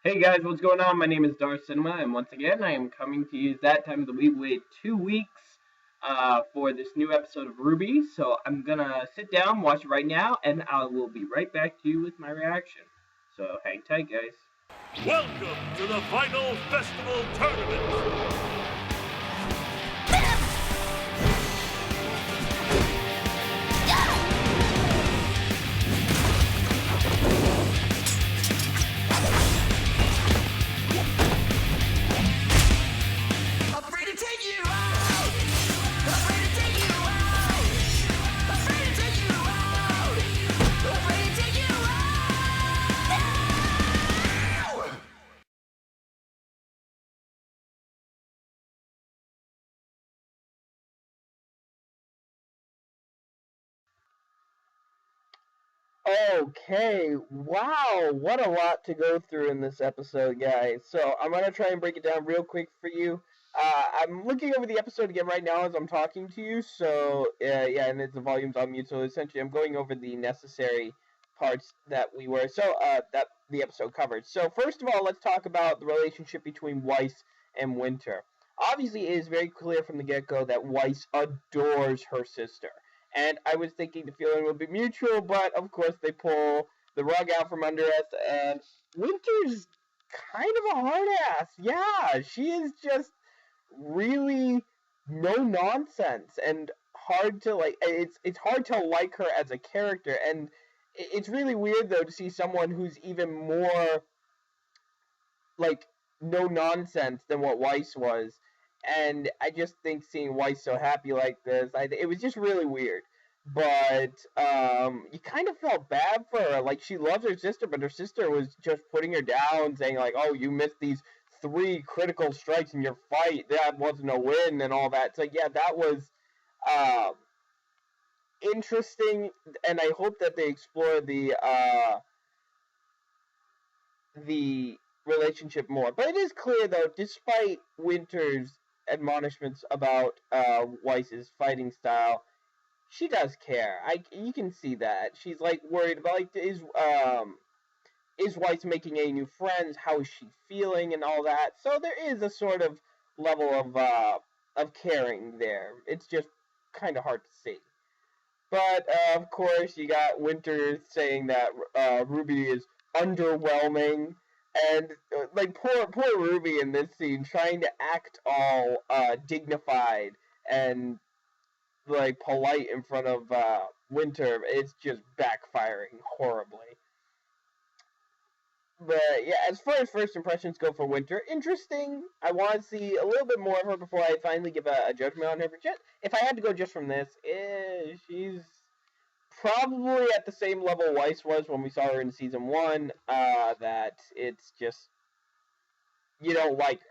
Hey guys, what's going on? My name is Dar Cinema, and once again, I am coming to you that time of the week. Wait 2 weeks for this new episode of RWBY. So I'm gonna sit down, watch it right now, and I will be right back to you with my reaction. So hang tight, guys. Welcome to the final festival tournament. Okay, wow, what a lot to go through in this episode, guys. So I'm gonna try and break it down real quick for you. I'm looking over the episode again right now as I'm talking to you. So yeah, and the volume's on mute. So essentially, I'm going over the necessary parts that that the episode covered. So first of all, let's talk about the relationship between Weiss and Winter. Obviously, it is very clear from the get-go that Weiss adores her sister. And I was thinking the feeling would be mutual, but of course they pull the rug out from under us, and Winter's kind of a hard ass. Yeah, she is just really no nonsense and hard to like. It's hard to like her as a character, and it's really weird though to see someone who's even more like no nonsense than what Weiss was. And I just think seeing Weiss so happy like this, it was just really weird. But you kind of felt bad for her. Like she loves her sister, but her sister was just putting her down, saying like, "Oh, you missed these 3 critical strikes in your fight. That wasn't a win," and all that. So yeah, that was um, interesting, and I hope that they explore the relationship more. But it is clear, though, despite Winter's admonishments about Weiss's fighting style, she does care. You can see that she's like worried about like is Weiss making any new friends? How is she feeling and all that? So there is a sort of level of caring there. It's just kind of hard to see. But of course, you got Winter saying that RWBY is underwhelming, and like poor RWBY in this scene trying to act all dignified and like polite in front of Winter. It's just backfiring horribly. But yeah, as far as first impressions go for Winter, interesting. I want to see a little bit more of her before I finally give a judgment on her. But just, if I had to go just from this, she's probably at the same level Weiss was when we saw her in season 1. That it's just you don't like her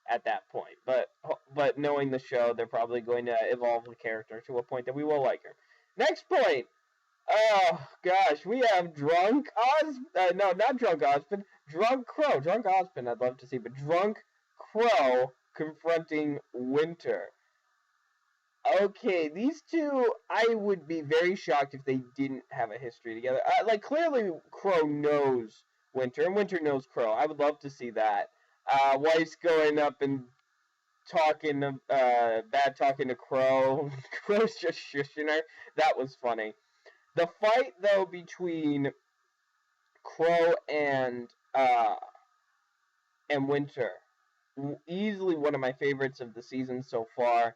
at that point. But knowing the show, they're probably going to evolve the character to a point that we will like her. Next point. Oh gosh, we have drunk Oz. No, not drunk Ozpin. Drunk Crow. Drunk Ozpin. I'd love to see, but drunk Crow confronting Winter. Okay, these two, I would be very shocked if they didn't have a history together. Like, clearly, Crow knows Winter, and Winter knows Crow. I would love to see that. Weiss going up and bad talking to Crow. Crow's just shushing her. That was funny. The fight, though, between Crow and Winter, easily one of my favorites of the season so far.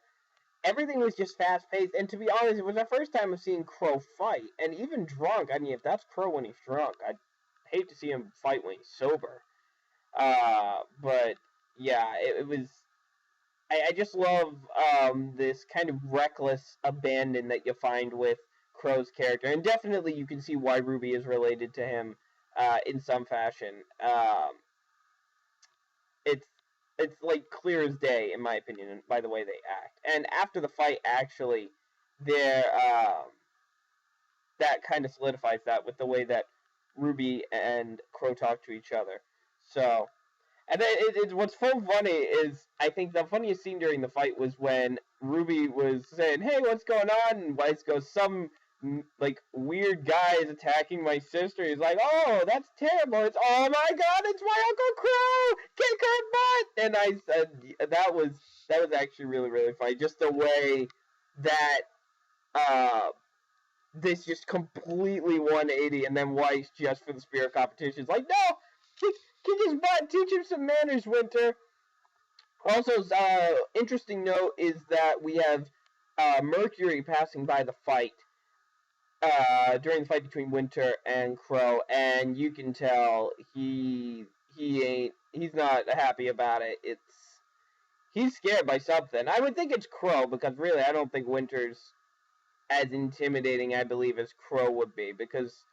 Everything was just fast paced, and to be honest, it was the first time of seeing Crow fight, and even drunk. I mean, if that's Crow when he's drunk, I'd hate to see him fight when he's sober. But yeah, it was. I just love this kind of reckless abandon that you find with Crow's character, and definitely you can see why RWBY is related to him in some fashion. It's it's like clear as day in my opinion by the way they act. And after the fight, actually, there that kind of solidifies that with the way that RWBY and Crow talk to each other. So, and then what's so funny is I think the funniest scene during the fight was when RWBY was saying, "Hey, what's going on?" And Weiss goes, "Some like weird guys attacking my sister. He's like, "Oh, that's terrible! It's oh my God, it's my Uncle Crow! Kick her butt!" And I said that was actually really really funny. Just the way that this just completely 180, and then Weiss just for the spirit competition is like, "No, kick his butt, teach him some manners, Winter." Also, interesting note is that we have Mercury passing by the fight during the fight between Winter and Crow, and you can tell he's not happy about it. He's scared by something. I would think it's Crow because really I don't think Winter's as intimidating, I believe, as Crow would be because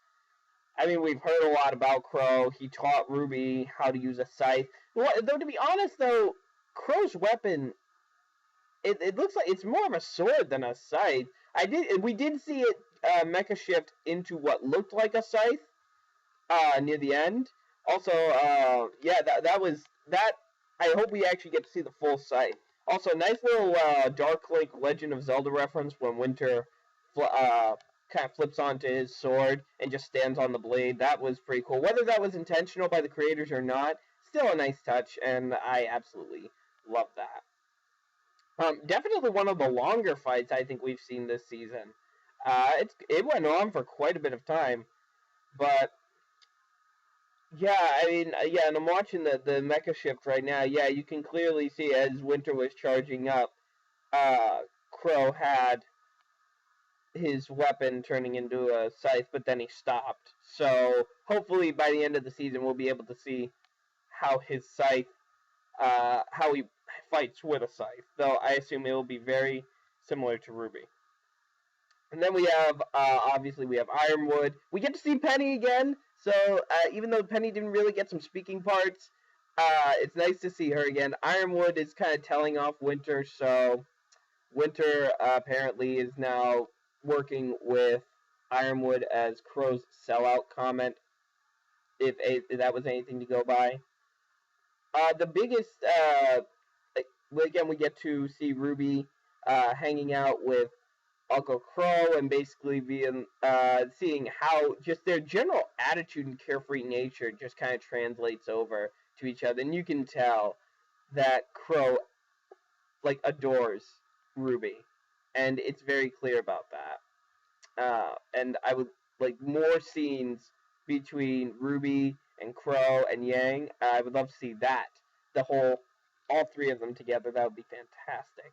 I mean we've heard a lot about Crow. He taught RWBY how to use a scythe. Though to be honest though, Crow's weapon it looks like it's more of a sword than a scythe. We did see it mecha shift into what looked like a scythe near the end. Also, yeah, that was that. I hope we actually get to see the full scythe. Also, nice little Dark Link Legend of Zelda reference when Winter kind of flips onto his sword and just stands on the blade. That was pretty cool. Whether that was intentional by the creators or not, still a nice touch, and I absolutely love that. Definitely one of the longer fights I think we've seen this season. It went on for quite a bit of time, but yeah, I mean, yeah, and I'm watching the mecha shift right now. Yeah, you can clearly see as Winter was charging up, Crow had his weapon turning into a scythe, but then he stopped. So hopefully by the end of the season we'll be able to see how his scythe, how he fights with a scythe. Though I assume it will be very similar to RWBY. And then we have, obviously, we have Ironwood. We get to see Penny again. So even though Penny didn't really get some speaking parts, it's nice to see her again. Ironwood is kind of telling off Winter, so Winter apparently is now working with Ironwood as Crow's sellout comment, if that was anything to go by. The biggest, again, we get to see RWBY hanging out with Uncle Crow and basically being seeing how just their general attitude and carefree nature just kind of translates over to each other, and you can tell that Crow like adores RWBY, and it's very clear about that. And I would like more scenes between RWBY and Crow and Yang. I would love to see that, all three of them together. That would be fantastic.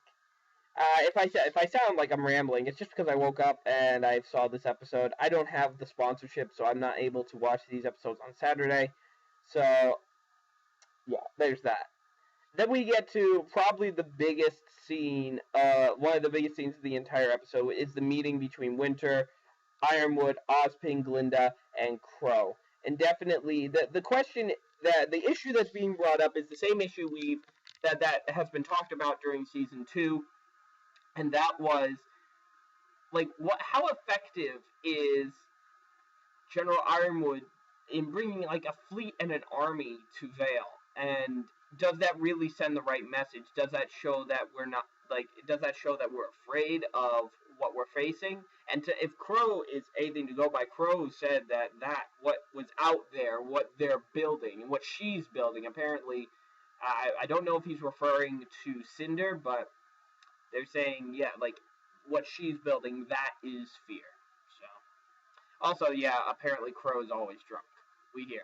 If I sound like I'm rambling, it's just because I woke up and I saw this episode. I don't have the sponsorship, so I'm not able to watch these episodes on Saturday. So, yeah, there's that. Then we get to probably the biggest scene, one of the biggest scenes of the entire episode, is the meeting between Winter, Ironwood, Ozpin, Glinda, and Crow. And definitely, the question, the issue that's being brought up is the same issue that has been talked about during Season 2, and that was, like, how effective is General Ironwood in bringing, like, a fleet and an army to Vale? And does that really send the right message? Does that show that we're afraid of what we're facing? And if Crow is anything to go by, Crow said that what was out there, what they're building, and what she's building, apparently, I don't know if he's referring to Cinder, but they're saying, yeah, like, what she's building, that is fear. So, also, yeah, apparently Crow's always drunk. We hear.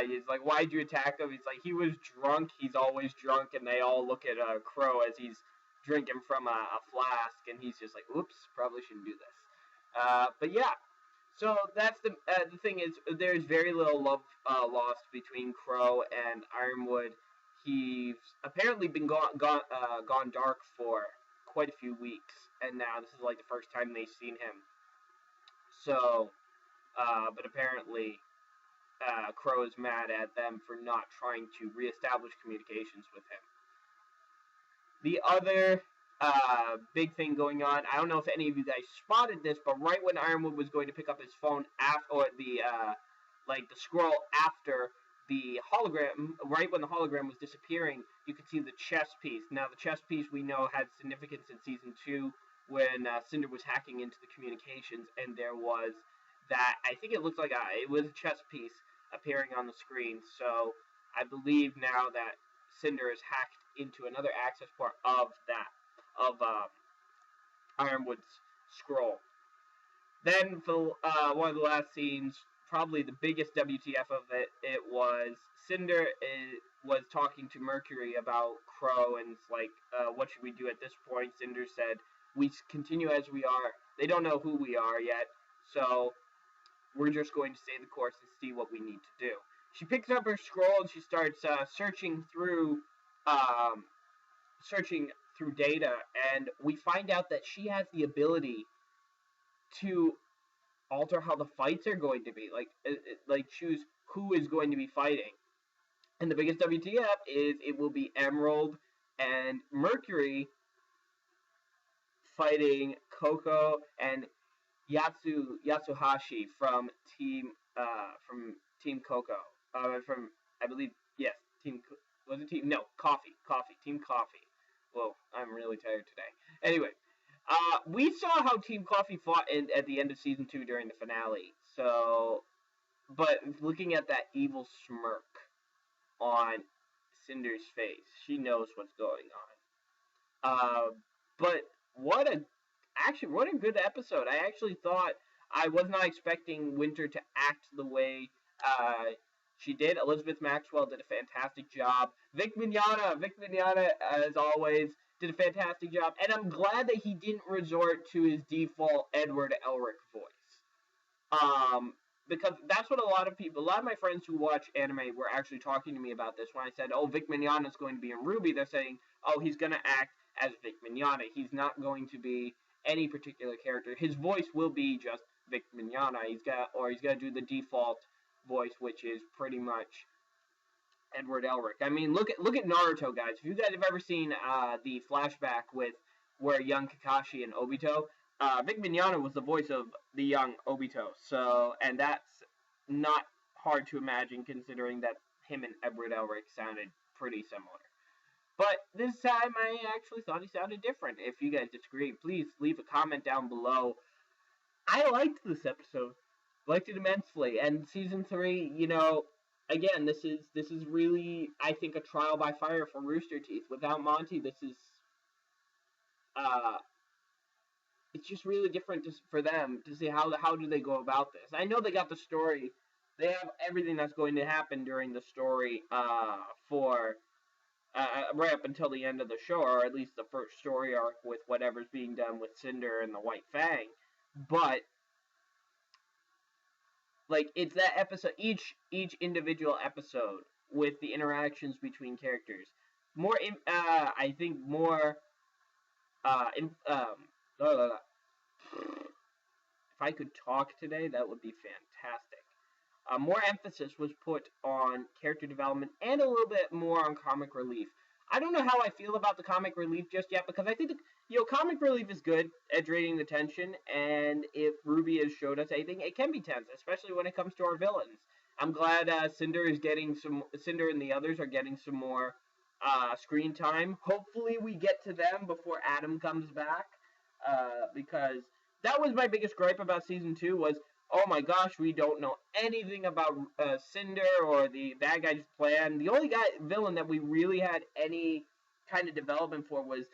He's like, why'd you attack him? He's like, he was drunk, he's always drunk, and they all look at Crow as he's drinking from a flask, and he's just like, oops, probably shouldn't do this. But yeah, so that's the thing is, there's very little love lost between Crow and Ironwood. He's apparently been gone dark for quite a few weeks, and now this is like the first time they've seen him. So, but apparently, Crow is mad at them for not trying to reestablish communications with him. The other big thing going on, I don't know if any of you guys spotted this, but right when Ironwood was going to pick up his phone or the scroll after the hologram, right when the hologram was disappearing, you could see the chess piece. Now, the chess piece we know had significance in Season 2 when Cinder was hacking into the communications, and there was that, I think it looks like it was a chess piece appearing on the screen. So I believe now that Cinder is hacked into another access port of Ironwood's scroll. Then for one of the last scenes, probably the biggest WTF of it was Cinder was talking to Mercury about Crow, and it's like, what should we do at this point? Cinder said, we continue as we are. They don't know who we are yet, so we're just going to stay the course and see what we need to do. She picks up her scroll and she starts searching through data, and we find out that she has the ability to alter how the fights are going to be, like choose who is going to be fighting. And the biggest WTF is it will be Emerald and Mercury fighting Coco and Yatsuhashi from Team Coco. From, I believe, yes, Team Coffee. Whoa, I'm really tired today. Anyway, we saw how Team Coffee fought at the end of Season 2 during the finale. So, but looking at that evil smirk on Cinder's face, she knows what's going on. But what a good episode. I actually thought, I was not expecting Winter to act the way she did. Elizabeth Maxwell did a fantastic job. Vic Mignogna, as always, did a fantastic job. And I'm glad that he didn't resort to his default Edward Elric voice. Because that's what a lot of my friends who watch anime were actually talking to me about this. When I said, oh, Vic Mignogna is going to be in RWBY, they're saying, oh, he's going to act as Vic Mignogna. He's not going to be any particular character. His voice will be just Vic Mignogna. He's gonna do the default voice, which is pretty much Edward Elric. I mean, look at Naruto, guys. If you guys have ever seen the flashback with where young Kakashi and Obito, Vic Mignogna was the voice of the young Obito. So, and that's not hard to imagine, considering that him and Edward Elric sounded pretty similar. But this time, I actually thought he sounded different. If you guys disagree, please leave a comment down below. I liked this episode. Liked it immensely. And Season 3, again, this is really, I think, a trial by fire for Rooster Teeth. Without Monty, this is, it's just really different for them to see how do they go about this. I know they got the story. They have everything that's going to happen during the story for right up until the end of the show, or at least the first story arc with whatever's being done with Cinder and the White Fang. But like, it's that episode, each individual episode with the interactions between characters. I think more. If I could talk today, that would be fantastic. More emphasis was put on character development and a little bit more on comic relief. I don't know how I feel about the comic relief just yet, because I think comic relief is good at draining the tension, and if RWBY has showed us anything, it can be tense, especially when it comes to our villains. I'm glad Cinder and the others are getting some more screen time. Hopefully we get to them before Adam comes back, because that was my biggest gripe about Season 2 was, oh my gosh, we don't know anything about Cinder or the bad guy's plan. The only villain that we really had any kind of development for was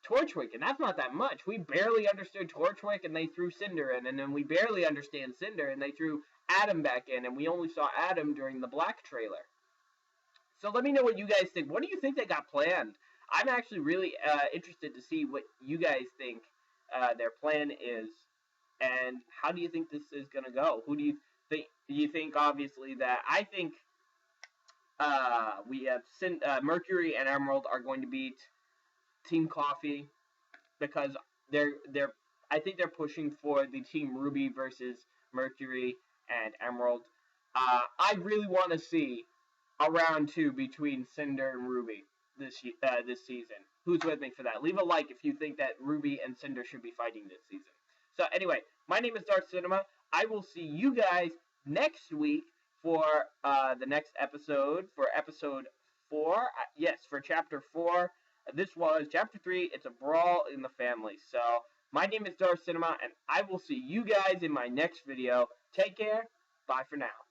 Torchwick, and that's not that much. We barely understood Torchwick, and they threw Cinder in, and then we barely understand Cinder, and they threw Adam back in, and we only saw Adam during the Black trailer. So let me know what you guys think. What do you think they got planned? I'm actually really interested to see what you guys think their plan is. And how do you think this is going to go? Who do you think? Do you think, obviously, that I think we have Mercury and Emerald are going to beat Team Coffee, because I think they're pushing for the Team RWBY versus Mercury and Emerald. I really want to see a round 2 between Cinder and RWBY this season. Who's with me for that? Leave a like if you think that RWBY and Cinder should be fighting this season. So anyway, my name is Dark Cinema. I will see you guys next week for the next episode, for episode 4. Yes, for chapter 4. This was Chapter 3. It's a brawl in the family. So, my name is Darth Cinema, and I will see you guys in my next video. Take care. Bye for now.